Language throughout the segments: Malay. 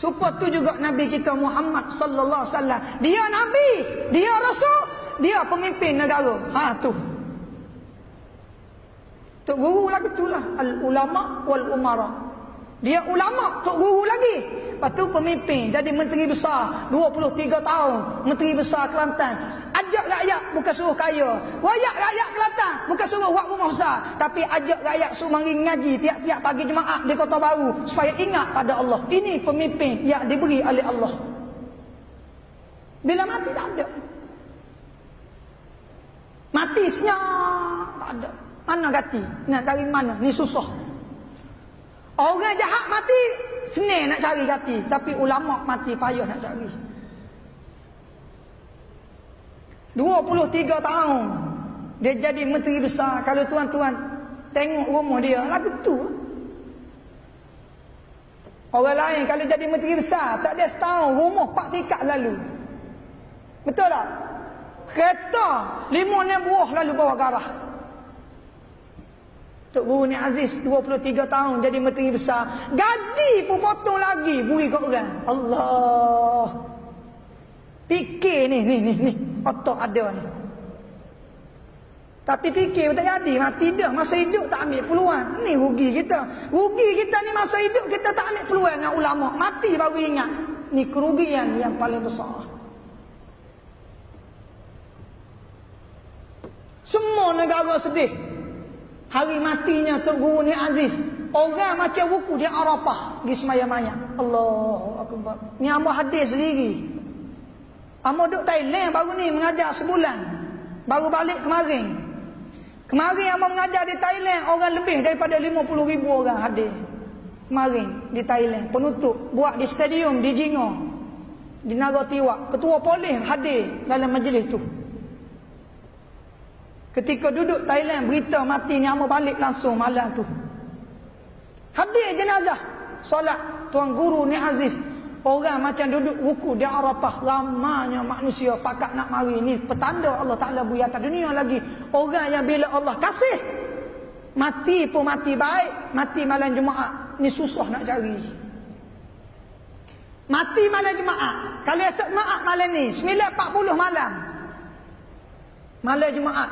Supaya tu juga Nabi kita Muhammad sallallahu alaihi wasallam. Dia Nabi, dia Rasul, dia pemimpin negara. Ha tu. Tok guru lagi itulah al-ulama wal umara. Dia ulama, tok guru lagi. Lepas tu pemimpin, jadi menteri besar 23 tahun, menteri besar Kelantan. Ajak rakyat bukan suruh kaya. Wayak rakyat Kelantan bukan suruh buat rumah besar, tapi ajak rakyat suruh mari ngaji tiap-tiap pagi Jumaat di Kota Baru supaya ingat pada Allah. Ini pemimpin yang diberi oleh Allah. Bila mati tak ada. Mati senyap tak ada. Mana ganti? Nak cari mana? Ni susah. Orang jahat mati senang nak cari ganti, tapi ulama mati payah nak cari. 23 tahun dia jadi menteri besar. Kalau tuan-tuan tengok rumah dia lagu tu. Orang lain kalau jadi menteri besar tak ada setahun rumah 4 tingkat lalu. Betul tak? Kereta 5-6 buah lalu bawa garah. Tok Guru ni Aziz 23 tahun jadi menteri besar, gaji pun potong lagi beri kat orang. Allah. Fikir ni otak ada ni. Tapi fikir tak jadi, mati dah, masa hidup tak ambil peluang. Ni rugi kita. Rugi kita ni masa hidup kita tak ambil peluang dengan ulama. Mati baru ingat. Ni kerugian yang paling besar. Semua negara sedih hari matinya Tok Guru ni Aziz. Orang macam buku di Arafah di semaya-maya. Allahu Akbar. Ni hamba hadis sendiri. Hamba duduk Thailand baru ni mengajar sebulan. Baru balik kemarin. Kemarin hamba mengajar di Thailand, orang lebih daripada 50,000 orang hadir. Kemarin di Thailand, penutup buat di stadium di Jingo, di Nagotiwak. Ketua polis hadir dalam majlis tu. Ketika duduk Thailand, berita mati ni hamba balik langsung malam tu. Hadir jenazah, solat Tuan Guru ni Aziz. Orang macam duduk ruku di Arafah, ramanya manusia pakat nak mari. Ni petanda Allah Ta'ala beri atas dunia lagi. Orang yang bila Allah kasih, mati pun mati baik, mati malam Jumaat. Ni susah nak cari. Mati malam Jumaat. Kalau esok Jumaat malam ni 9.40 malam, malam Jumaat.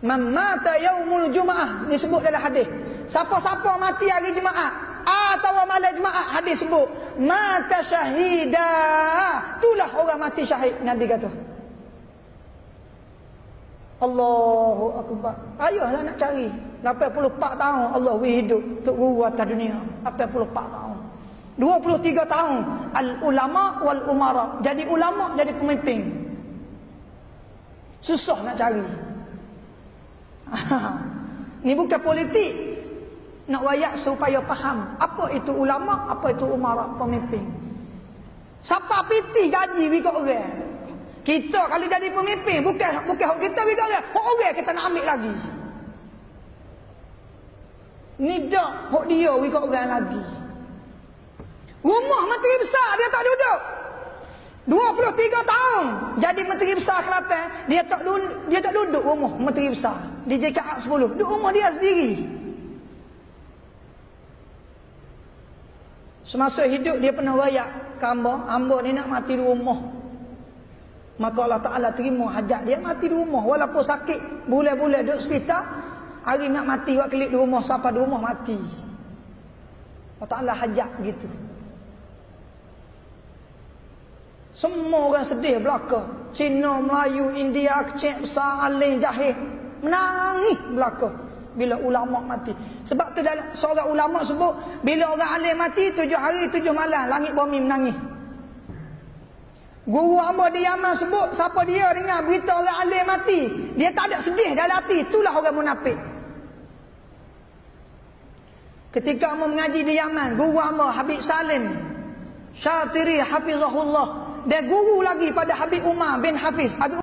Man mata yaumul Jumaah disebut dalam hadis. Siapa-siapa mati hari Jumaat atau malam Jumaat, hadis sebut mata syahida. Itulah orang mati syahid, Nabi kata. Allahu Akbar. Ayahlah nak cari. 84 tahun Allah beri hidup untuk guru atas dunia. 84 tahun. 23 tahun al-ulama wal umara. Jadi ulama, jadi pemimpin. Susah nak cari. Ni bukan politik. Nak rakyat supaya faham apa itu ulama, apa itu umara, pemimpin. Siapa pitih gaji bagi orang. Kita kalau jadi pemimpin bukan hak kita bagi orang, hak orang kita nak ambil lagi. Ni dak hak dia bagi orang lagi. Rumah menteri besar dia tak duduk. 23 tahun jadi menteri besar Kelantan, dia tak duduk rumah menteri besar di JKA 10, duduk rumah dia sendiri. Semasa hidup dia pernah rayak ke hamba ni nak mati di rumah. Maka Allah Ta'ala terima hajat dia mati di rumah. Walaupun sakit bulan-bulan duduk hospital, hari nak mati buat kelip di rumah, siapa di rumah mati. Allah Ta'ala hajat gitu. Semua orang sedih belaka. Cina, Melayu, India, Kecik, Besar, Alim, Jahil menangis belaka bila ulama mati. Sebab tu dalam seorang ulama sebut, bila orang alim mati 7 hari 7 malam langit bumi menangis. Guru hamba di Yaman sebut, siapa dia dengar berita orang alim mati, dia tak ada sedih dalam hati, itulah orang munafik. Ketika hamba mengaji di Yaman, guru hamba Habib Salim Syatiri hafizahullah, dia guru lagi pada Habib Umar bin Hafiz.